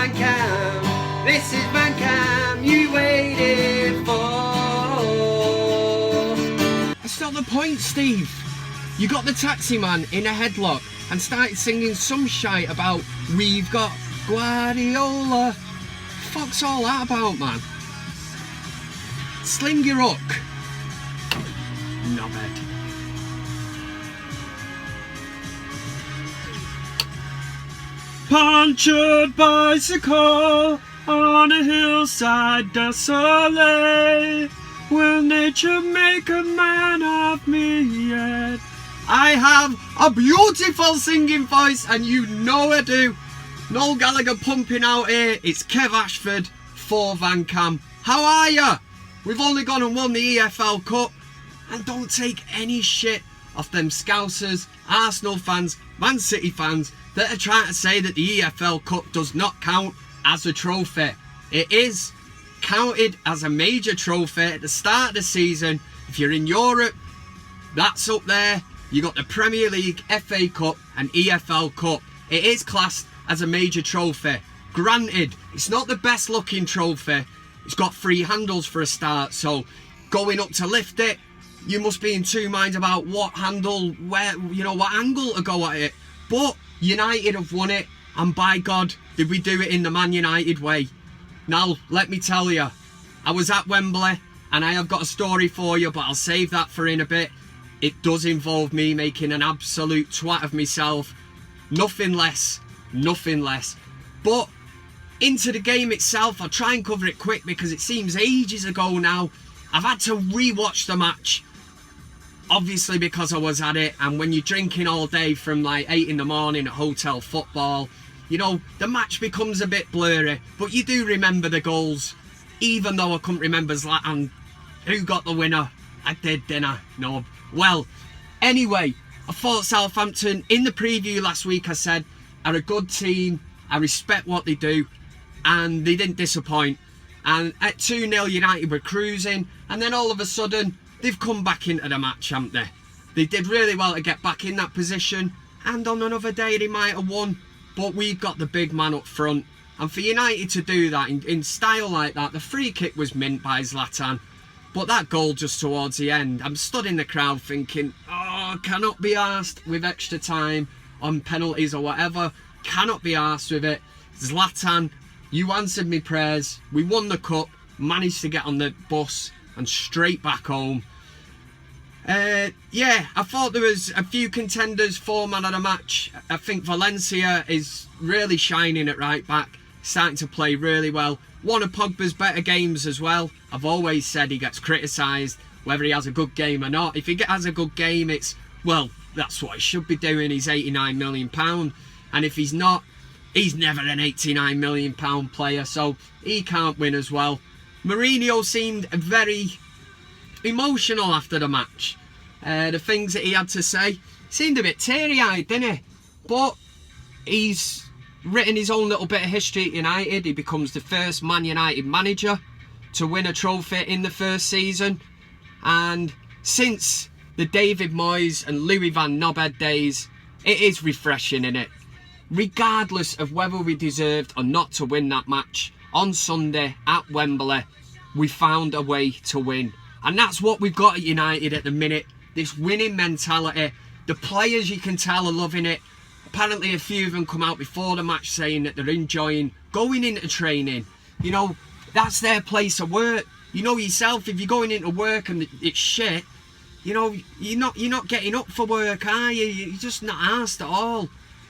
VanCam. This is VanCam you waited for. That's not the point, Steve. You got the taxi man in a headlock and started singing some shite about we've got Guardiola. Fuck's all that about, man? Sling your hook. Knobhead. Punctured bicycle on a hillside desolate. Will nature make a man of me yet? I have a beautiful singing voice, and you know I do. Noel Gallagher pumping out here. It's Kev Ashford for VanCam. How are ya? We've only gone and won the EFL Cup, and don't take any shit off them Scousers, Arsenal fans, Man City fans that are trying to say that the EFL Cup does not count as a trophy. It is counted as a major trophy at the start of the season. If you're in Europe, that's up there. You got the Premier League, FA Cup and EFL Cup. It is classed as a major trophy. Granted, it's not the best looking trophy. It's got 3 handles for a start, so going up to lift it, you must be in two minds about what handle, where, you know, what angle to go at it. But United have won it, and by God, did we do it in the Man United way. Now, let me tell you, I was at Wembley, and I have got a story for you, but I'll save that for in a bit. It does involve me making an absolute twat of myself. Nothing less, nothing less. But into the game itself, I'll try and cover it quick because it seems ages ago now. I've had to re-watch the match, obviously because I was at it, and when you're drinking all day from like 8 in the morning at hotel football, you know, the match becomes a bit blurry, but you do remember the goals, even though I couldn't remember Zlatan. Who got the winner? I did, didn't I? No. Well, anyway, I thought Southampton, in the preview last week, I said, are a good team, I respect what they do, and they didn't disappoint. And at 2-0 United were cruising, and then all of a sudden they've come back into the match, haven't they? They did really well to get back in that position, and on another day they might have won, but we've got the big man up front. And for United to do that in style like that, the free kick was mint by Zlatan, but that goal just towards the end, I'm stood in the crowd thinking, oh, cannot be arsed with extra time on penalties or whatever, cannot be arsed with it. Zlatan, you answered me prayers. We won the cup, managed to get on the bus and straight back home. Yeah, I thought there was a few contenders for man of the match. I think Valencia is really shining at right back, starting to play really well. One of Pogba's better games as well. I've always said he gets criticised, whether he has a good game or not. If he has a good game, it's, well, that's what he should be doing. He's £89 million. And if he's not, he's never an £89 million player, so he can't win as well. Mourinho seemed very emotional after the match. The things that he had to say seemed a bit teary-eyed, didn't he? But he's written his own little bit of history at United. He becomes the first Man United manager to win a trophy in the first season. And since the David Moyes and Louis van Knobhead days, it is refreshing, innit? Regardless of whether we deserved or not to win that match, on Sunday at Wembley, we found a way to win. And that's what we've got at United at the minute. This winning mentality. The players, you can tell, are loving it. Apparently a few of them come out before the match saying that they're enjoying going into training. You know, that's their place of work. You know yourself, if you're going into work and it's shit, you know, you're not getting up for work, are you? You're just not arsed at all.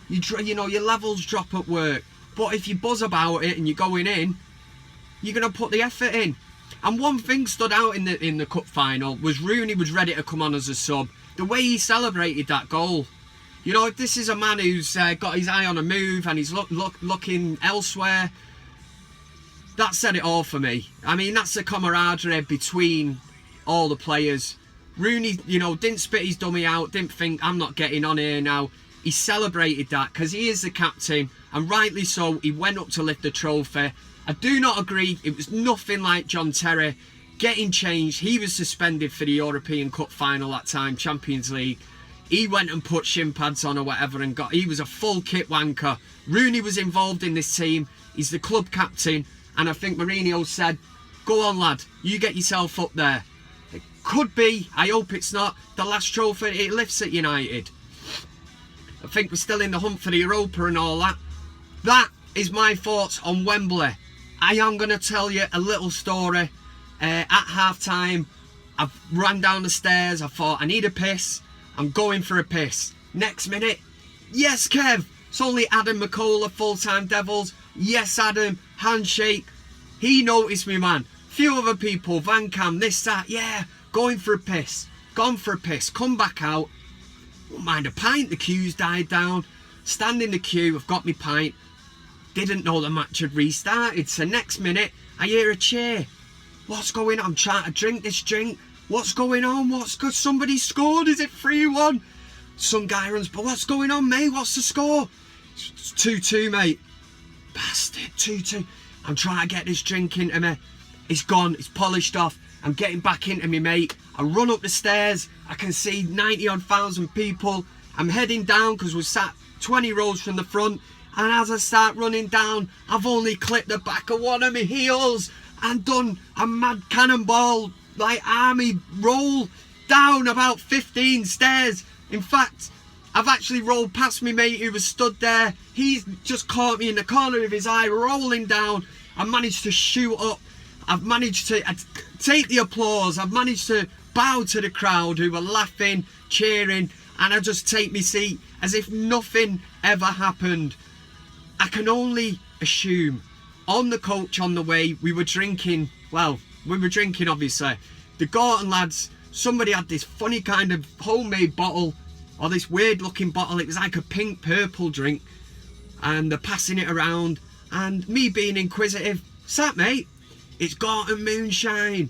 You know, your levels drop at work. But if you buzz about it and you're going in, you're going to put the effort in. And one thing stood out in the cup final was Rooney was ready to come on as a sub. The way he celebrated that goal. You know, if this is a man who's got his eye on a move and he's looking elsewhere, that said it all for me. I mean, that's the camaraderie between all the players. Rooney, you know, didn't spit his dummy out, didn't think, I'm not getting on here now. He celebrated that because he is the captain, and rightly so. He went up to lift the trophy. I do not agree. It was nothing like John Terry getting changed. He was suspended for the European Cup final that time, Champions League. He went and put shin pads on or whatever and he was a full kit wanker. Rooney was involved in this team. He's the club captain. And I think Mourinho said, go on, lad, you get yourself up there. It could be, I hope it's not, the last trophy it lifts at United. I think we're still in the hunt for the Europa and all that. That is my thoughts on Wembley. I am going to tell you a little story. At half-time, I ran down the stairs. I thought, I need a piss. I'm going for a piss. Next minute, yes, Kev. It's only Adam McCullough, full-time Devils. Yes, Adam. Handshake. He noticed me, man. Few other people, VanCam, this, that. Yeah, going for a piss. Gone for a piss. Come back out. Won't mind a pint. The queue's died down. Stand in the queue. I've got my pint. Didn't know the match had restarted. So next minute, I hear a cheer. What's going on? I'm trying to drink this drink. What's going on? What's good? Somebody scored. Is it 3-1? Some guy runs, but what's going on, mate? What's the score? It's 2-2, mate. Bastard, 2-2. I'm trying to get this drink into me. It's gone. It's polished off. I'm getting back into me, mate. I run up the stairs. I can see 90-odd thousand people. I'm heading down because we're sat 20 rows from the front. And as I start running down, I've only clipped the back of one of my heels and done a mad cannonball, like army roll down about 15 stairs. In fact, I've actually rolled past me mate who was stood there. He's just caught me in the corner of his eye, rolling down. I managed to shoot up. I've managed to take the applause. I've managed to bow to the crowd who were laughing, cheering, and I just take my seat as if nothing ever happened. I can only assume on the coach on the way we were drinking, well, we were drinking obviously. The Gorton lads, somebody had this funny kind of homemade bottle, or this weird looking bottle. It was like a pink purple drink, and they're passing it around, and me being inquisitive, sat mate, it's Gorton Moonshine.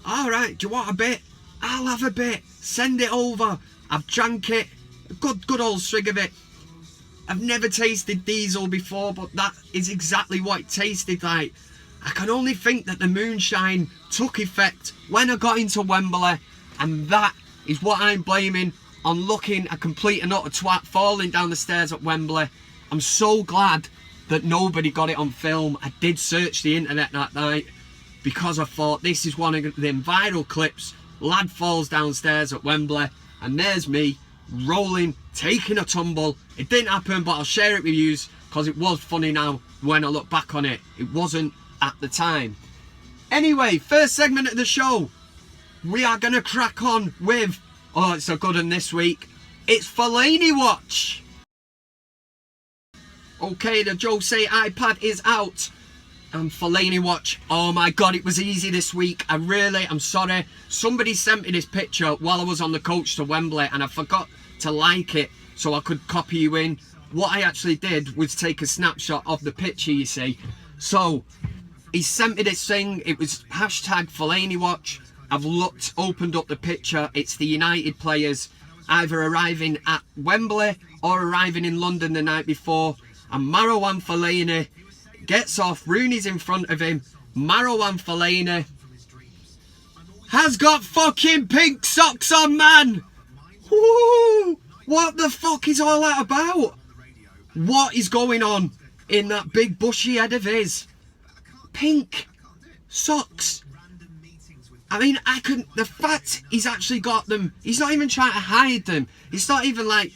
Alright, do you want a bit? I'll have a bit, send it over. I've drank it, a good old swig of it. I've never tasted diesel before, but that is exactly what it tasted like. I can only think that the moonshine took effect when I got into Wembley, and that is what I'm blaming on looking a complete and utter twat falling down the stairs at Wembley. I'm so glad that nobody got it on film. I did search the internet that night because I thought this is one of them viral clips. Lad falls downstairs at Wembley, and there's me rolling, taking a tumble. It didn't happen, but I'll share it with you because it was funny now when I look back on it. It wasn't at the time. Anyway, first segment of the show, we are going to crack on with, oh, it's a good one this week. It's Fellaini Watch. Okay, the Jose iPad is out. And Fellaini Watch, oh my god, it was easy this week. I'm sorry. Somebody sent me this picture while I was on the coach to Wembley and I forgot to like it so I could copy you in. What I actually did was take a snapshot of the picture, you see. So, he sent me this thing. It was hashtag Fellaini Watch. I've opened up the picture. It's the United players either arriving at Wembley or arriving in London the night before. And Marouane Fellaini gets off. Rooney's in front of him. Marouane Fellaini has got fucking pink socks on, man. Woo! What the fuck is all that about? What is going on in that big bushy head of his? Pink socks. I mean, the fact he's actually got them, he's not even trying to hide them. It's not even like,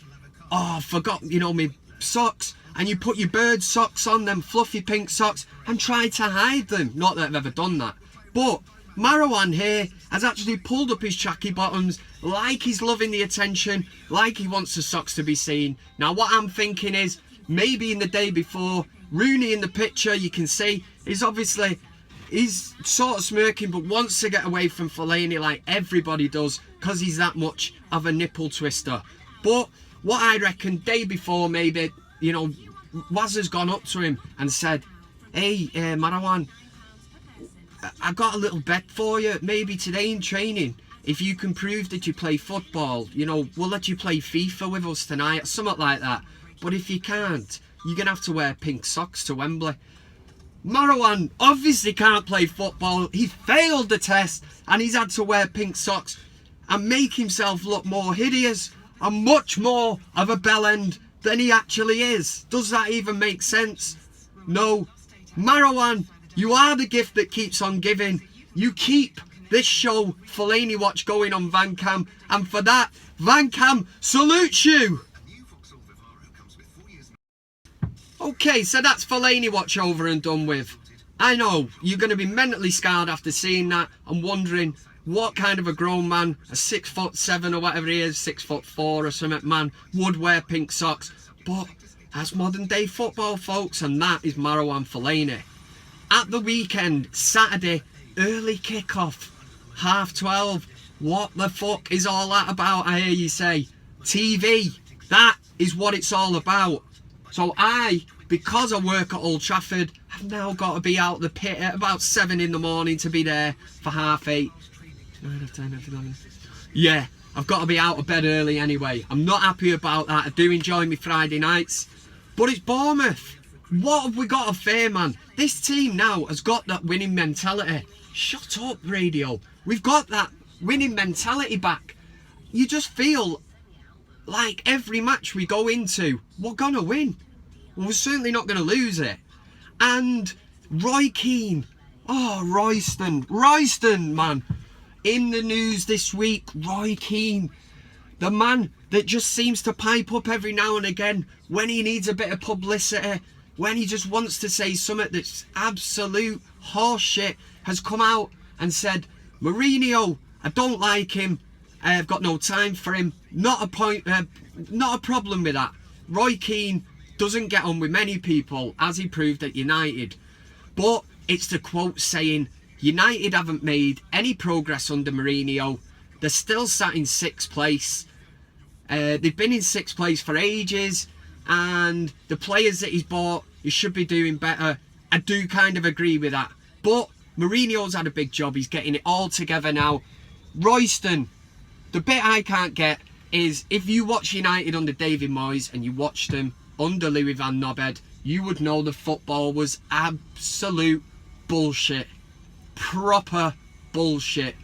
oh, I forgot, my socks. And you put your bird socks on, them fluffy pink socks, and try to hide them. Not that I've ever done that. But Marouane here has actually pulled up his tracky bottoms like he's loving the attention, like he wants the socks to be seen. Now what I'm thinking is, maybe in the day before, Rooney in the picture, you can see, he's sort of smirking, but wants to get away from Fellaini like everybody does, because he's that much of a nipple twister. But what I reckon, day before maybe, Waz has gone up to him and said, hey, Marouane, I got a little bet for you. Maybe today in training, if you can prove that you play football, we'll let you play FIFA with us tonight, something like that. But if you can't, you're going to have to wear pink socks to Wembley. Marouane obviously can't play football. He failed the test and he's had to wear pink socks. and make himself look more hideous and much more of a bellend than he actually is. Does that even make sense? No. Marwan, you are the gift that keeps on giving. You keep this show, Fellaini Watch, going on VanCam, and for that, VanCam salutes you. Okay, so that's Fellaini Watch over and done with. I know, you're going to be mentally scarred after seeing that and wondering what kind of a grown man, a 6'7" or whatever he is, 6'4" or something man, would wear pink socks. But that's modern day football, folks, and that is Marwan Fellaini. At the weekend, Saturday, early kickoff, 12:30. What the fuck is all that about, I hear you say? TV. That is what it's all about. So because I work at Old Trafford, I've now got to be out the pit at about 7 in the morning to be there for 8:30. 9, 10, 11. Yeah, I've got to be out of bed early anyway. I'm not happy about that. I do enjoy my Friday nights. But it's Bournemouth. What have we got to fear, man? This team now has got that winning mentality. Shut up, radio. We've got that winning mentality back. You just feel like every match we go into, we're going to win. We're certainly not going to lose it. And Roy Keane. Oh, Royston, man. In the news this week, Roy Keane. The man that just seems to pipe up every now and again when he needs a bit of publicity, when he just wants to say something that's absolute horseshit, has come out and said, Mourinho, I don't like him. I've got no time for him. Not a problem with that. Roy Keane doesn't get on with many people, as he proved at United. But it's the quote saying, United haven't made any progress under Mourinho. They're still sat in 6th place. They've been in 6th place for ages. And the players that he's bought, he should be doing better. I do kind of agree with that. But Mourinho's had a big job. He's getting it all together now. Royston, the bit I can't get is if you watch United under David Moyes and you watched them under Louis van Nobed, you would know the football was absolute bullshit. Proper bullshit.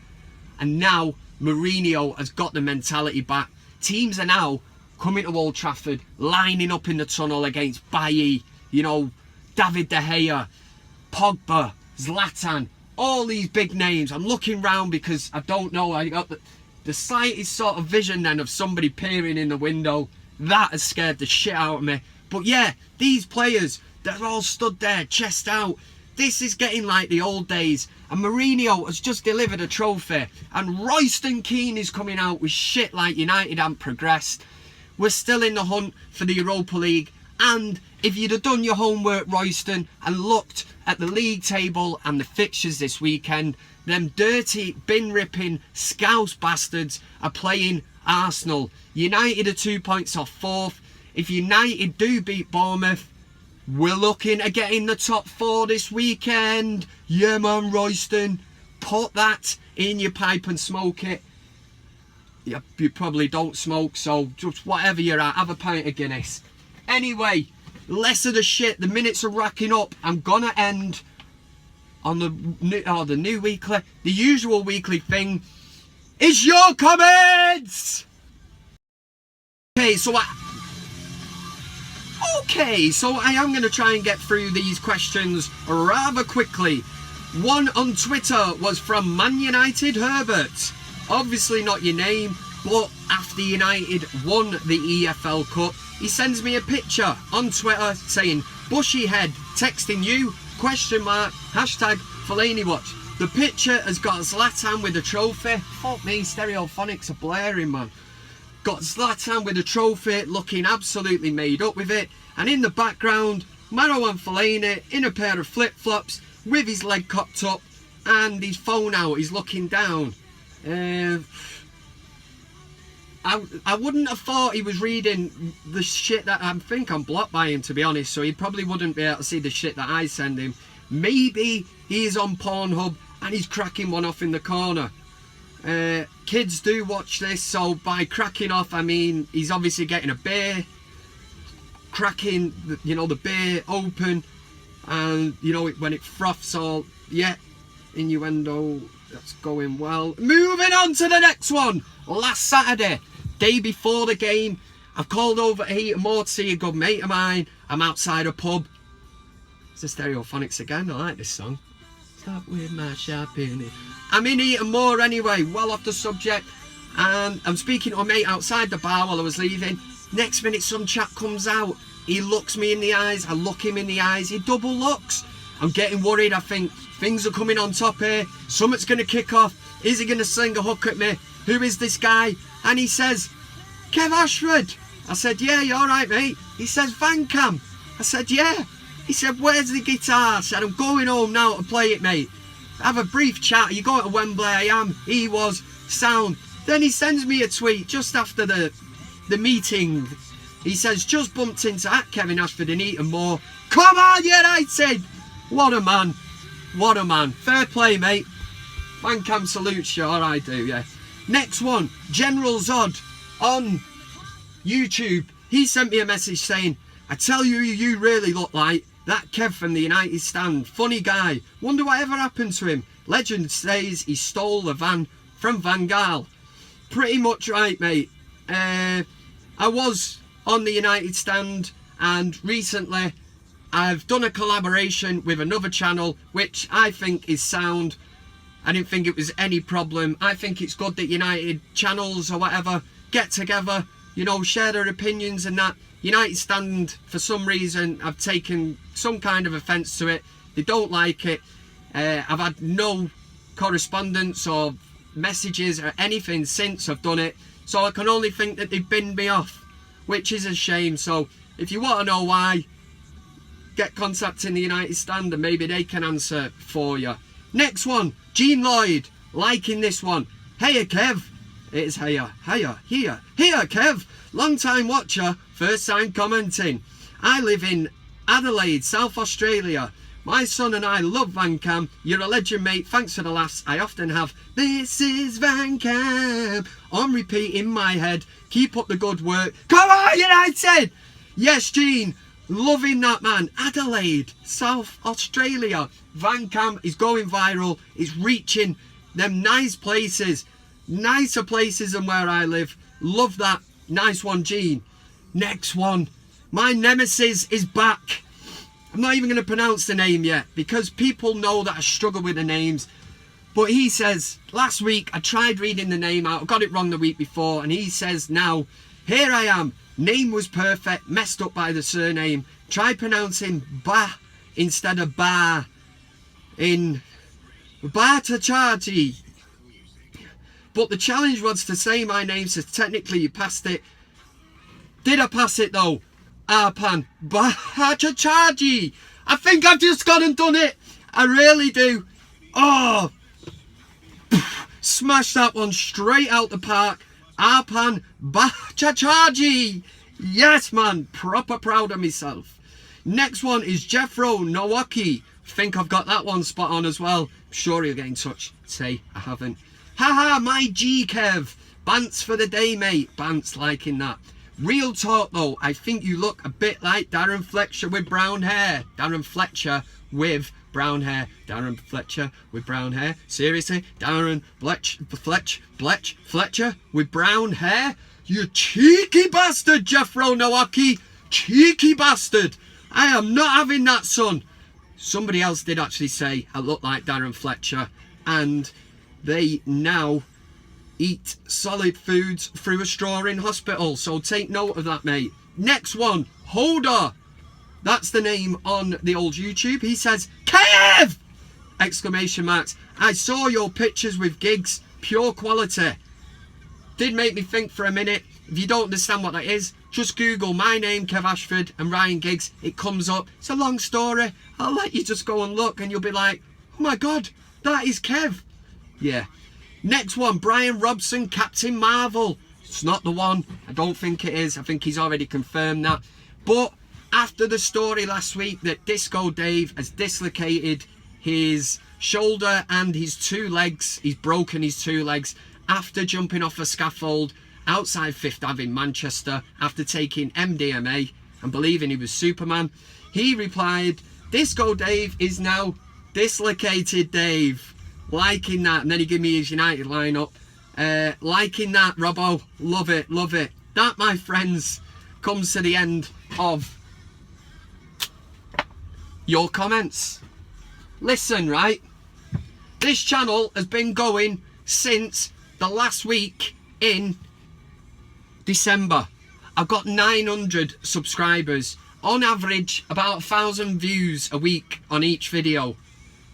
And now Mourinho has got the mentality back. Teams are now coming to Old Trafford, lining up in the tunnel against Bailly, you know, David De Gea, Pogba, Zlatan, all these big names. I'm looking round because I don't know, I got the slightest sort of vision then of somebody peering in the window. That has scared the shit out of me. But yeah, these players, they're all stood there, chest out. This is getting like the old days. And Mourinho has just delivered a trophy. And Royston Keane is coming out with shit like United haven't progressed. We're still in the hunt for the Europa League. And if you'd have done your homework, Royston, and looked at the league table and the fixtures this weekend, them dirty, bin-ripping, scouse bastards are playing Arsenal. United are 2 points off 4th. If United do beat Bournemouth, we're looking at getting the top 4 this weekend. Yeah, man, Royston. Put that in your pipe and smoke it. Yeah, you probably don't smoke, so just whatever you're at, have a pint of Guinness. Anyway, less of the shit. The minutes are racking up. I'm gonna end on the new weekly. The usual weekly thing is your comments. Okay, so I am going to try and get through these questions rather quickly. One on Twitter was from Man United Herbert. Obviously not your name, but after United won the EFL Cup, he sends me a picture on Twitter saying, bushy head, texting you, ? Hashtag Fellaini Watch. The picture has got Zlatan with a trophy. Fuck me, stereophonics are blaring, man. Got Zlatan with a trophy, looking absolutely made up with it. And in the background, Marwan Fellaini in a pair of flip-flops with his leg cocked up and his phone out. He's looking down. I wouldn't have thought he was reading the shit that I think I'm blocked by him, to be honest. So he probably wouldn't be able to see the shit that I send him. Maybe he's on Pornhub and he's cracking one off in the corner. Kids do watch this, so by cracking off I mean he's obviously getting a beer, cracking the beer open, and when it froths all, yeah, innuendo. That's going well. Moving on to the next one. Last Saturday, day before the game, I've called over to Eton Moor to see a good mate of mine. I'm outside a pub. It's the Stereophonics again. I like this song. Stop with my shopping. I'm in Eton Moor anyway, well off the subject. And I'm speaking to a mate outside the bar while I was leaving. Next minute, some chap comes out. He looks me in the eyes. I look him in the eyes. He double looks. I'm getting worried. I think things are coming on top here. Something's going to kick off. Is he going to sling a hook at me? Who is this guy? And he says, Kev Ashford. I said, yeah, you alright, mate? He says, VanCam. I said, yeah. He said, where's the guitar? I said, I'm going home now to play it, mate. Have a brief chat. Are you going to Wembley? I am. He was. Sound. Then he sends me a tweet just after the meeting. He says, just bumped into at Kevin Ashford in Eton Moor. Come on, United! What a man. What a man. Fair play, mate. VanCam salutes you. Or I do, yeah. Next one. General Zod on YouTube. He sent me a message saying, I tell you who you really look like. That Kev from the United stand. Funny guy. Wonder whatever happened to him. Legend says he stole the van from Van Gaal. Pretty much right, mate. I was on the United stand, and recently I've done a collaboration with another channel which I think is sound. I didn't think it was any problem. I think it's good that United channels or whatever get together, you know, share their opinions and that. United stand, for some reason, I've taken some kind of offence to it. They don't like it. I've had no correspondence or messages or anything since I've done it. So I can only think that they've binned me off, which is a shame. So if you want to know why, get contacting the United stand and maybe they can answer for you. Next one, Gene Lloyd, liking this one. Hiya, Kev. It is hiya, here, Kev. Long time watcher, first time commenting. I live in Adelaide, South Australia. My son and I love VanCam. You're a legend, mate. Thanks for the laughs. I often have "This is VanCam" on repeat in my head. Keep up the good work. Come on, United! Yes, Gene. Loving that, man. Adelaide, South Australia. VanCam is going viral. It's reaching them nice places. Nicer places than where I live. Love that. Nice one, Gene. Next one. My nemesis is back. I'm not even going to pronounce the name yet because people know that I struggle with the names. But he says, last week I tried reading the name out. I got it wrong the week before. And he says now, here I am. Name was perfect. Messed up by the surname. Tried pronouncing Ba instead of Ba in Batachaji. But the challenge was to say my name, so technically you passed it. Did I pass it though? Arpan Bahachachaji. I think I've just gone and done it. I really do. Oh, smash that one straight out the park. Arpan Bahachachaji. Yes, man. Proper proud of myself. Next one is Jeffro Nowaki. Think I've got that one spot on as well. I'm sure he'll get in touch. Say I haven't. Haha, my G, Kev. Bants for the day, mate. Bants liking that. Real talk, though. I think you look a bit like Darren Fletcher with brown hair. Darren Fletcher with brown hair. Darren Fletcher with brown hair. Seriously? Darren Fletcher with brown hair? You cheeky bastard, Jeffro Nowaki. Cheeky bastard. I am not having that, son. Somebody else did actually say I look like Darren Fletcher. And they now eat solid foods through a straw in hospital. So take note of that, mate. Next one, Holder. That's the name on the old YouTube. He says, Kev! Exclamation marks. I saw your pictures with gigs. Pure quality. Did make me think for a minute. If you don't understand what that is, just Google my name, Kev Ashford, and Ryan Giggs. It comes up. It's a long story. I'll let you just go and look and you'll be like, oh my God, that is Kev. Yeah. Next one, Brian Robson, Captain Marvel. It's not the one. I don't think it is. I think he's already confirmed that. But after the story last week that Disco Dave has dislocated his shoulder and his two legs, he's broken his two legs after jumping off a scaffold outside Fifth Ave in Manchester after taking MDMA and believing he was Superman, he replied, Disco Dave is now Dislocated Dave. liking that, and then he gave me his United lineup. Liking that, Robbo, love it, love it. That, my friends, comes to the end of your comments. Listen, right, this channel has been going since the last week in December. I've got 900 subscribers, on average about 1,000 views a week on each video.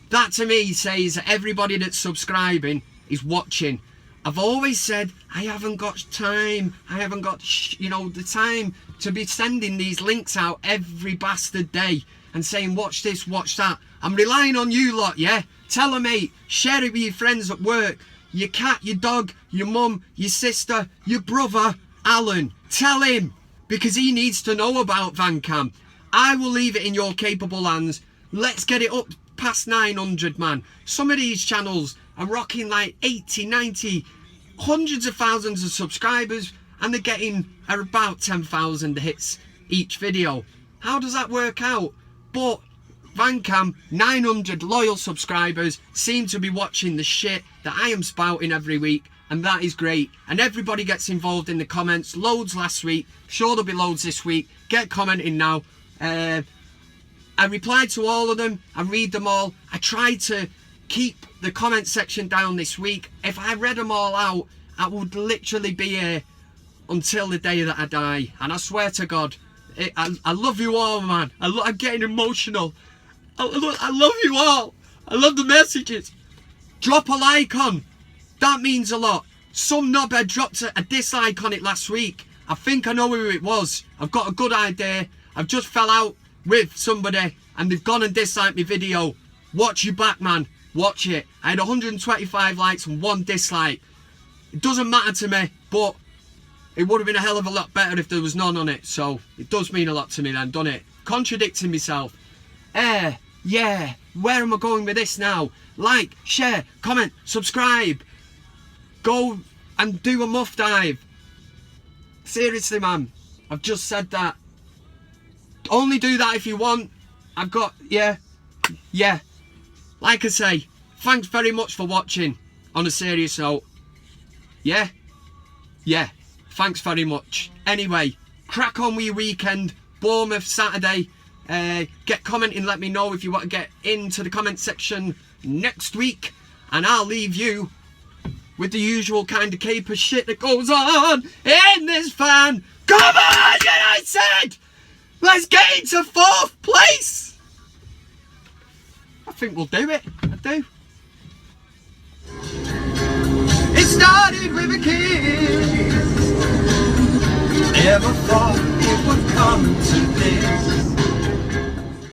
That to me says that everybody that's subscribing is watching. I've always said I haven't got time, I haven't got the time to be sending these links out every bastard day and saying watch this, watch that. I'm relying on you lot, yeah? Tell a mate, share it with your friends at work, your cat, your dog, your mum, your sister, your brother, Alan. Tell him, because he needs to know about VanCam. I will leave it in your capable hands. Let's get it up past 900, man. Some of these channels are rocking like 80, 90, hundreds of thousands of subscribers, and they're getting about 10,000 hits each video. How does that work out? But VanCam, 900 loyal subscribers, seem to be watching the shit that I am spouting every week, and that is great. And everybody gets involved in the comments. Loads last week, sure there'll be loads this week. Get commenting now. I replied to all of them, I read them all. I tried to keep the comment section down this week. If I read them all out, I would literally be here until the day that I die. And I swear to God, I love you all, man. I'm getting emotional. I love you all. I love the messages. Drop a like on. That means a lot. Some knobhead dropped a dislike on it last week. I think I know who it was. I've got a good idea. I've just fell out with somebody and they've gone and disliked my video. Watch your back, man. Watch it. I had 125 likes and 1 dislike. It doesn't matter to me, but it would have been a hell of a lot better if there was none on it. So it does mean a lot to me then, doesn't it? Contradicting myself. Yeah. Where am I going with this now? Like, share, comment, subscribe. Go and do a muff dive. Seriously, man. I've just said that. Only do that if you want. I've got, yeah. Like I say, thanks very much for watching. On a serious note. Yeah. Thanks very much. Anyway, crack on with your weekend. Bournemouth Saturday. Get commenting, let me know if you want to get into the comment section next week. And I'll leave you with the usual kind of caper shit that goes on in this fan. Come on, United! Let's get into 4th place! I think we'll do it. I do. It started with a kiss. Never thought it would come to this.